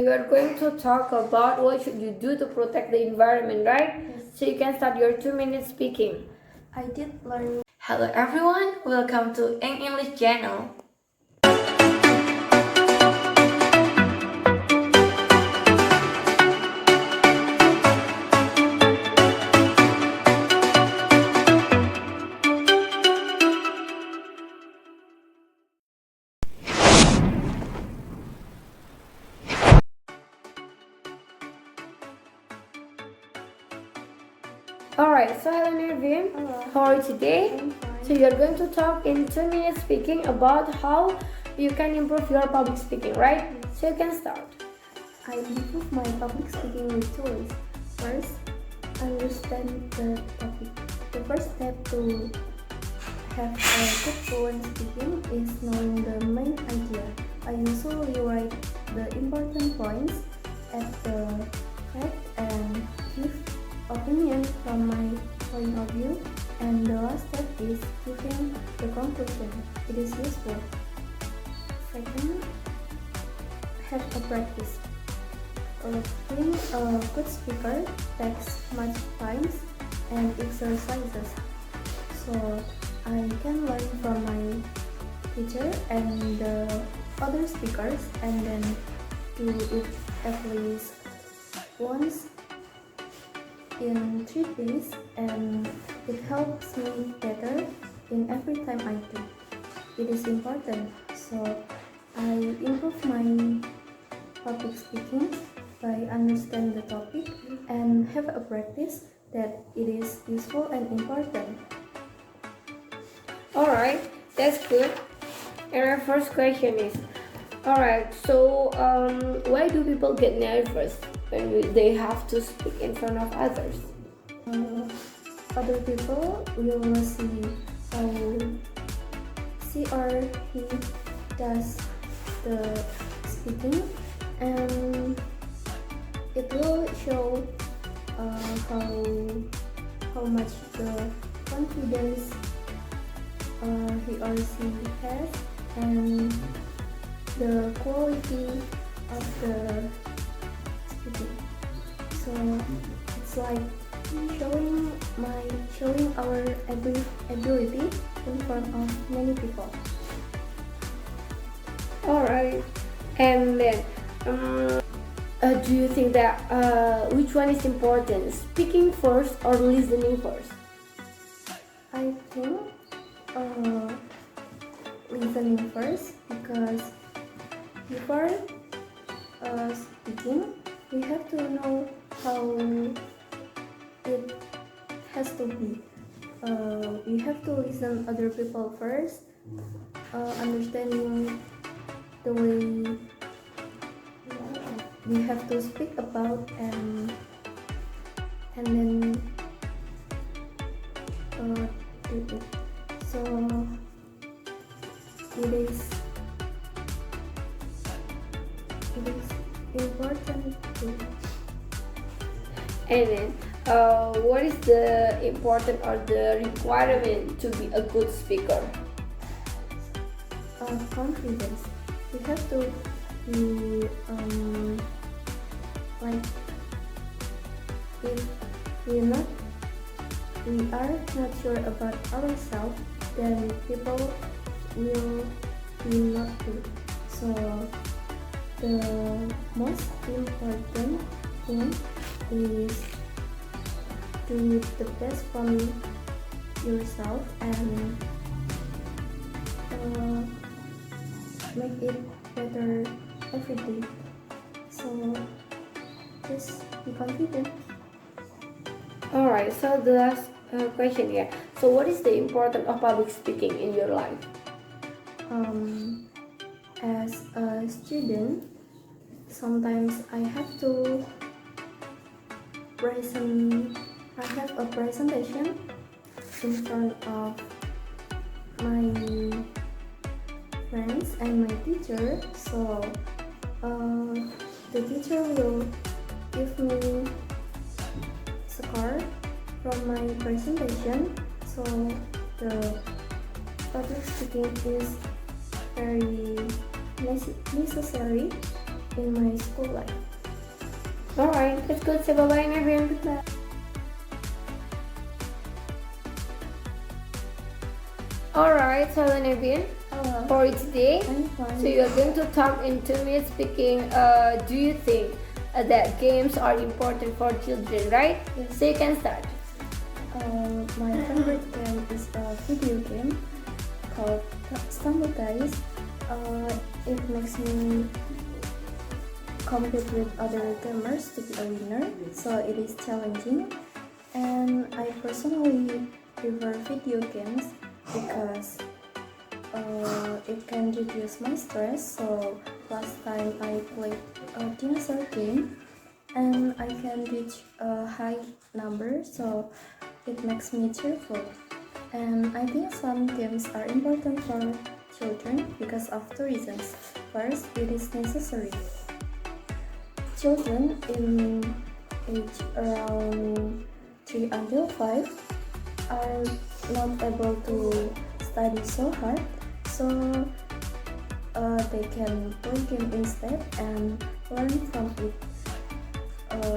We are going to talk about what should you do to protect the environment, right? Yes. So you can start your 2 minutes speaking. I did learn. Hello everyone, welcome to English channel. Alright, so hello Nevine. Hello. How are you today? I'm fine. So you are going to talk in 2 minutes speaking about how you can improve your public speaking, right? So you can start. I improve my public speaking with two ways. First, understand the topic. The first step to have a good fluent speaking is knowing the main idea. I usually write the important points at the head and give opinion from my point of view, and the last step is giving the conclusion. It is useful. Second, have a practice. Being a good speaker takes much time and exercises, so I can learn from my teacher and the other speakers and then do it at least once in 3 days, and it helps me better in every time I do. It is important, so I improve my public speaking by understand the topic and have a practice that it is useful and important. Alright, that's good. And our first question is, alright, so why do people get nervous when they have to speak in front of others? Other people will see how she or he does the speaking, and it will show how much the confidence he or she has and the quality of the speaking. So it's like showing our ability in front of many people. Alright, and then do you think that which one is important, speaking first or listening first? I think listening first, because before speaking we have to know how it has to be. We have to listen other people first, understanding the way we have to speak about, and then do it. So it is important to. And then what is the important or the requirement to be a good speaker? Confidence. We have to be like, if we are not sure about ourselves, then people will be not good. So the most important thing is do the best from yourself and make it better every day. So just be confident. Alright, so the last question here. So what is the importance of public speaking in your life? As a student, sometimes I have a presentation in front of my friends and my teacher. So the teacher will give me score from my presentation. So the public speaking is very necessary in my school life. Alright, that's good. Say bye-bye, Nevine. Goodbye. Alright, hello Nevine. Hello. For today, I'm fine. so you are going to talk in 2 minutes speaking. Do you think that games are important for children, right? Yes. So you can start. My favorite game is a video game called Materi-materi. It makes me compete with other gamers to be a winner, so it is challenging. And I personally prefer video games because it can reduce my stress. So last time I played a dinosaur game and I can reach a high number, so it makes me cheerful. And I think some games are important for children because of two reasons. First, it is necessary. Children in age around 3 until 5 are not able to study so hard, so they can play game instead and learn from it,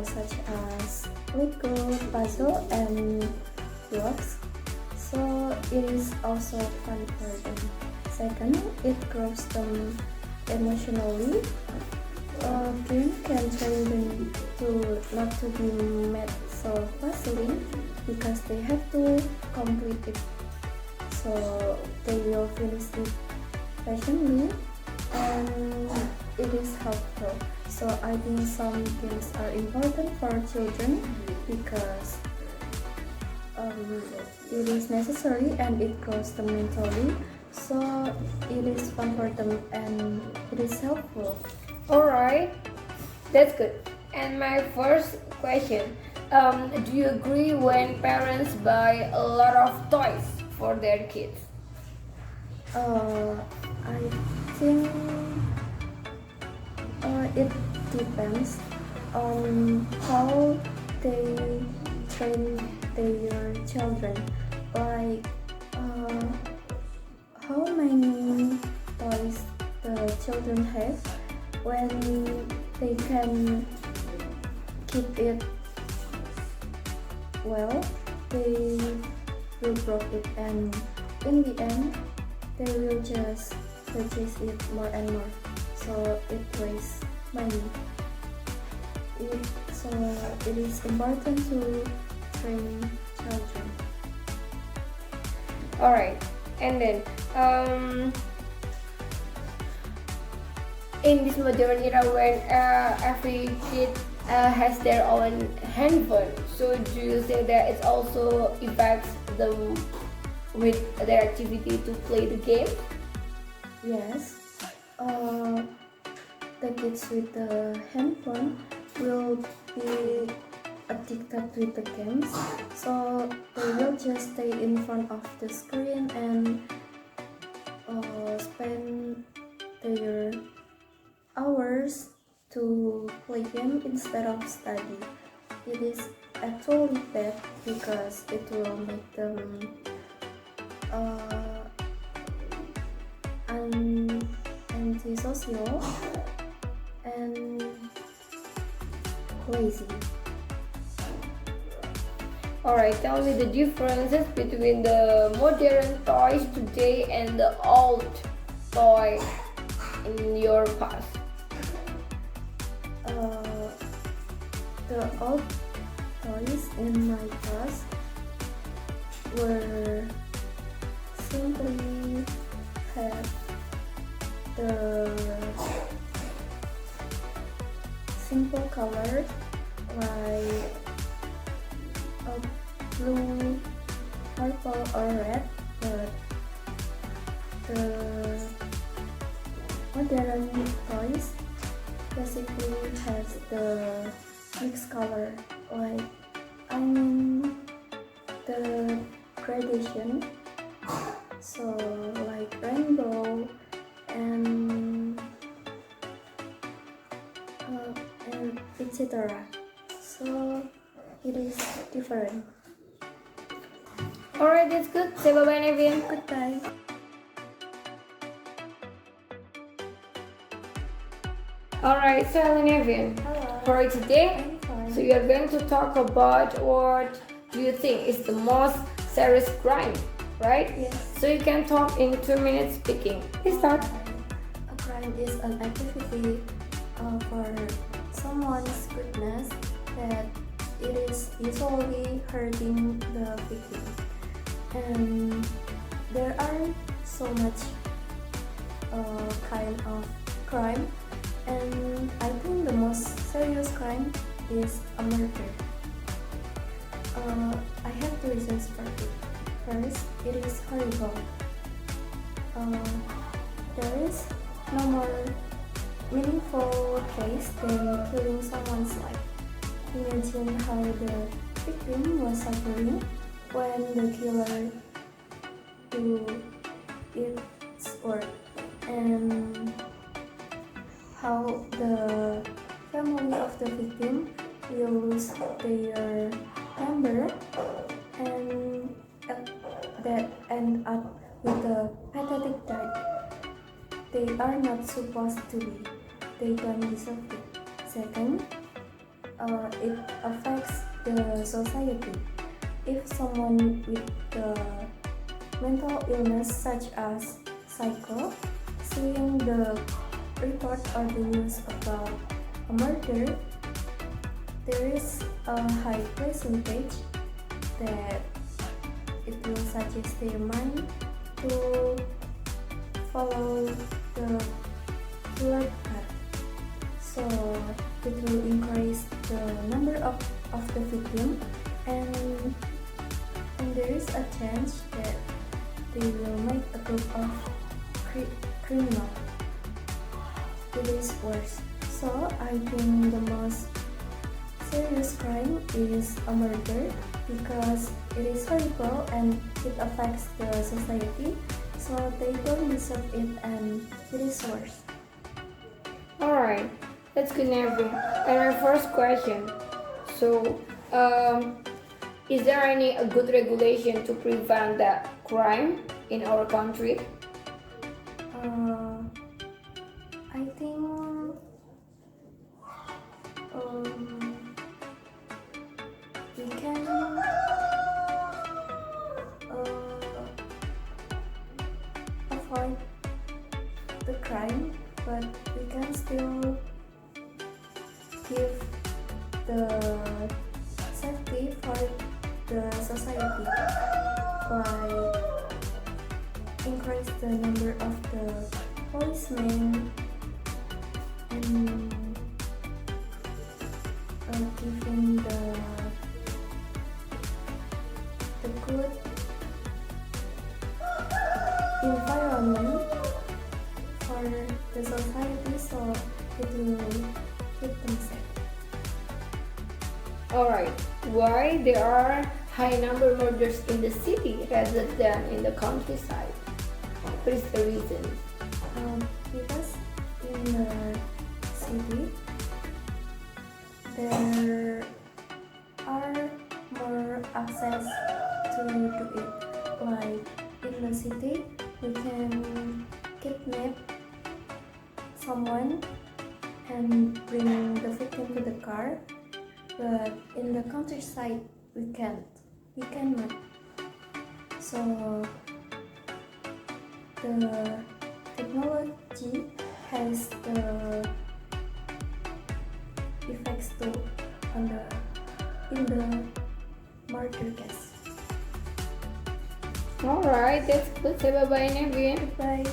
such as Lego, puzzle, and blocks. So it is also fun for them. Second, it grows them emotionally. A game can train them to not to be mad so fastly because they have to complete it. So they will finish it patiently, and it is helpful. So I think some games are important for children because it is necessary and it grows them mentally. So it is fun for them and it is helpful. Alright, that's good. And my first question, do you agree when parents buy a lot of toys for their kids? I think it depends on how they train their children. Like how many toys the children have. When they can keep it well, they will broke it, and in the end they will just purchase it more and more, so it wastes money. So it is important to train children. Alright, and then in this modern era when every kid has their own handphone, so do you say that it also affects them with their activity to play the game? Yes, the kids with the handphone will be addicted with the games, so they will just stay in front of the screen and spend their hours to play game instead of study. It is actually bad because it will make them antisocial and lazy. Alright, tell me the differences between the modern toys today and the old toy in your past. The old toys in my past were simply have the simple colors like a blue, purple, or red, but the modern toys basically has the mixed color, like the gradation, so like rainbow and etc. So it is different. Alright, that's good. Say bye bye, Nevine. Goodbye. Alright, so Nevine, Hello. for today, I'm fine. so you are going to talk about what do you think is the most serious crime, right? Yes. So you can talk in 2 minutes speaking. Please start. A crime is an activity for someone's goodness that it is usually hurting the victim. And there are so much kind of crime, and I think the most serious crime is a murder. I have two reasons for it. First, it is horrible. There is no more meaningful case than killing someone's life. Imagine how the victim was suffering when the killer do its work, and how the family of the victim will lose their member, and that end up with a pathetic death. They are not supposed to be. They don't deserve it. Second, it affects the society. If someone with the mental illness such as psycho, seeing the report or the news about a murder, there is a high percentage that it will suggest their mind to follow the killer path. So it will increase the number of the victim, and there is a chance that they will make a group of criminal. It is worse. So I think the most serious crime is a murder because it is horrible and it affects the society. So they don't deserve it, and it is worse. Alright, that's good, Nevine. And our first question. So, is there any good regulation to prevent the crime in our country? I think we can avoid the crime, but we can still give the safety for the society by increase the number of the policemen and giving the good environment for the society, so it will keep them safe. Alright, why there are high number murders in the city rather than in the countryside? What is the reason? Because in the city there are more access to do it. Like in the city, we can kidnap someone and bring the victim to the car, but in the countryside we cannot. So the technology has the effects too in the murder case. Alright, that's good. Say bye-bye, Nevine. Bye.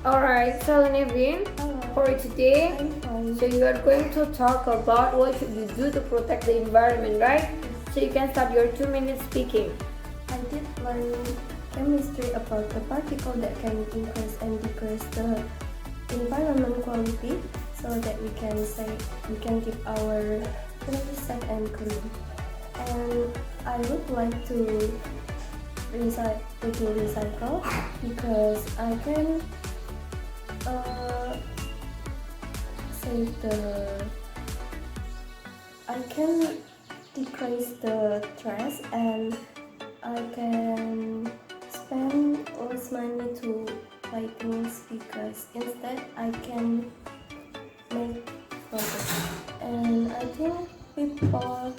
Alright, so Nevine, Hello. for today, I'm fine. so you are going to talk about what should we do to protect the environment, right? So you can start your 2 minutes speaking. I did learn chemistry about the particle that can increase and decrease the environment quality, so that we can keep our planet safe and clean. And I would like to recycle because I can I can decrease the trash, and I can spend less money to play things because instead I can make progress. And I think people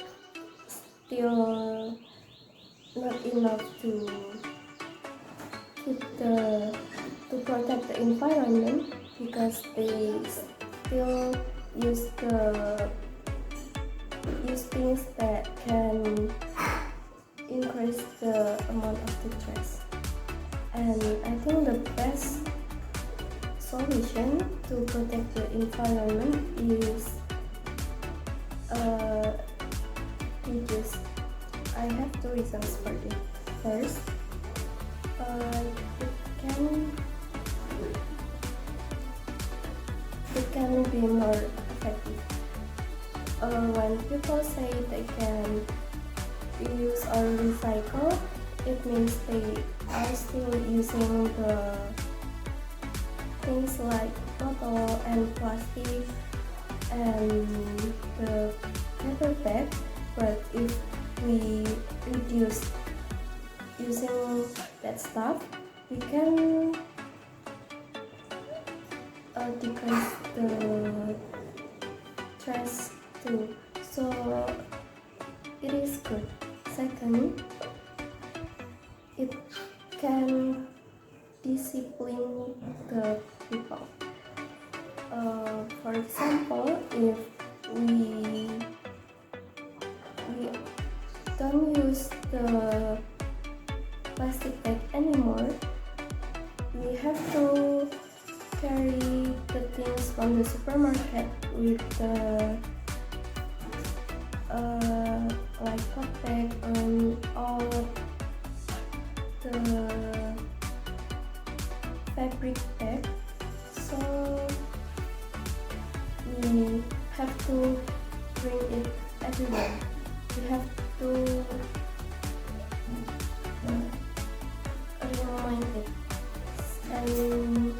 still not enough to protect the environment because they still use things that can increase the amount of the stress. And I think the best solution to protect the environment is reduce. I have two reasons for this. First, it can be more effective. When people say they can reuse or recycle, it means they are still using the things like bottle and plastic and the paper bag. But if we reduce using that stuff, we can decrease the stress too. So it is good. Second, it can discipline the people. For example, if we don't use the plastic bag anymore, we have to carry the things from the supermarket with the like hot bag and all the fabric bag. So we have to bring it everywhere. We have to remind it, and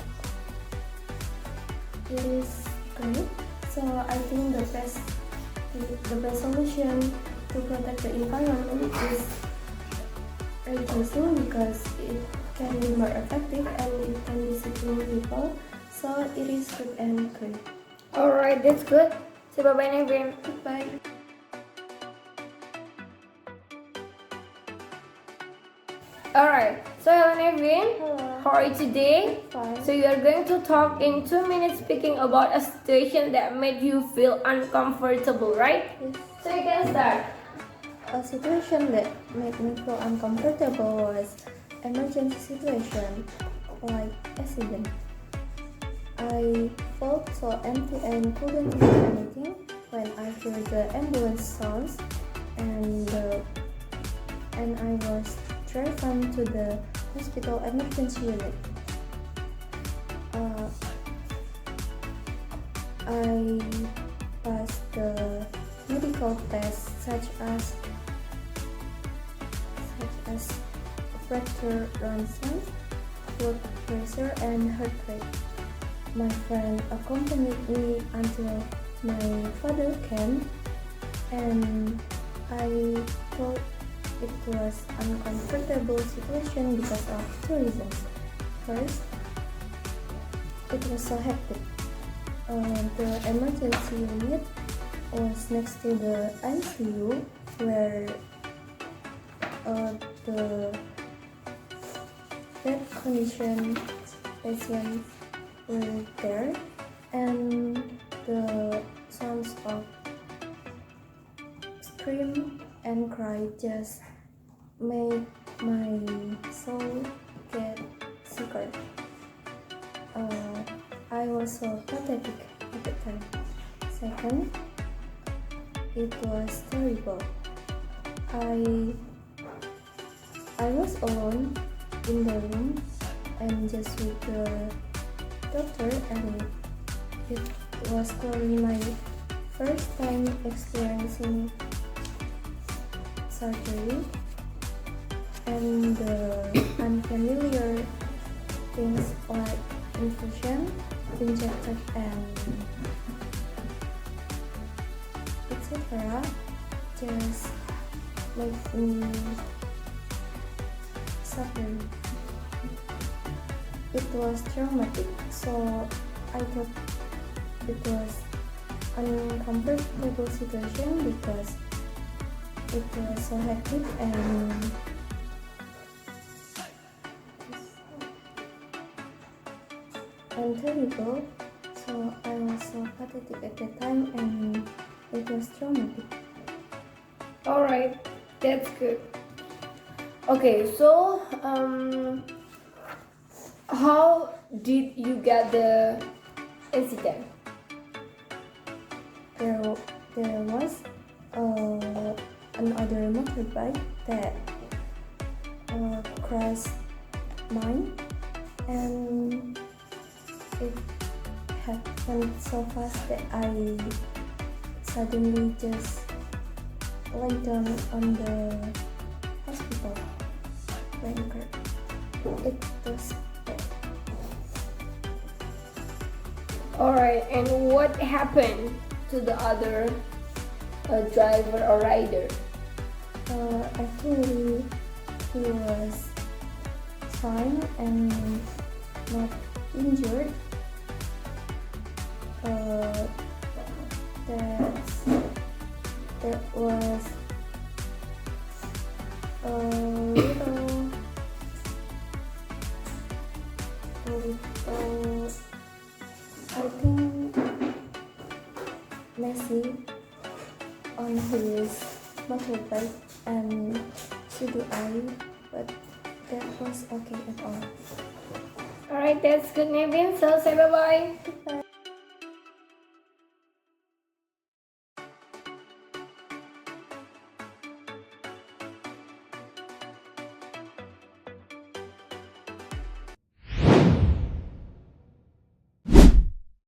it is great. So I think the best solution to protect the environment is reducing, because it can be more effective and it can discipline people. So it is good and great. Alright, that's good. Say bye-bye, Nevine. Goodbye. Alright, so hello Nevine. Hello. How are you today? Fine. So you are going to talk in 2 minutes speaking about a situation that made you feel uncomfortable, right? Yes. So you can start. A situation that made me feel uncomfortable was emergency situation, like accident. I felt so empty and couldn't do anything when I heard the ambulance sounds, and I was driven to the hospital emergency unit. I passed the medical tests such as fracture ronsen, blood pressure, and heart rate. My friend accompanied me until my father came, and I thought it was uncomfortable situation because of two reasons. First, it was so hectic. The emergency unit was next to the ICU where the bad condition patients were there, and the sounds of scream and cry just made my soul get sicker. I was so pathetic at the time. Second, it was terrible. I was alone in the room and just with the doctor, and it was probably my first time experiencing surgery, and the unfamiliar things like infusion, injected, and etc. just make me suffer. it was traumatic, so I thought it was uncomfortable situation because it was so hectic and terrible. So I was so pathetic at that time, and it was traumatic. Alright, that's good. Okay, so how did you get the incident? There was another motorbike that crashed mine, and it happened so fast that I suddenly just went down on the hospital blanket. It was bad. Alright, and what happened to the other driver or rider? Actually, he was fine and not injured. That was a little I think messy on his motorbike, and so do I, but that was okay at all. Alright, that's good, Nevine. So say bye bye. Goodbye.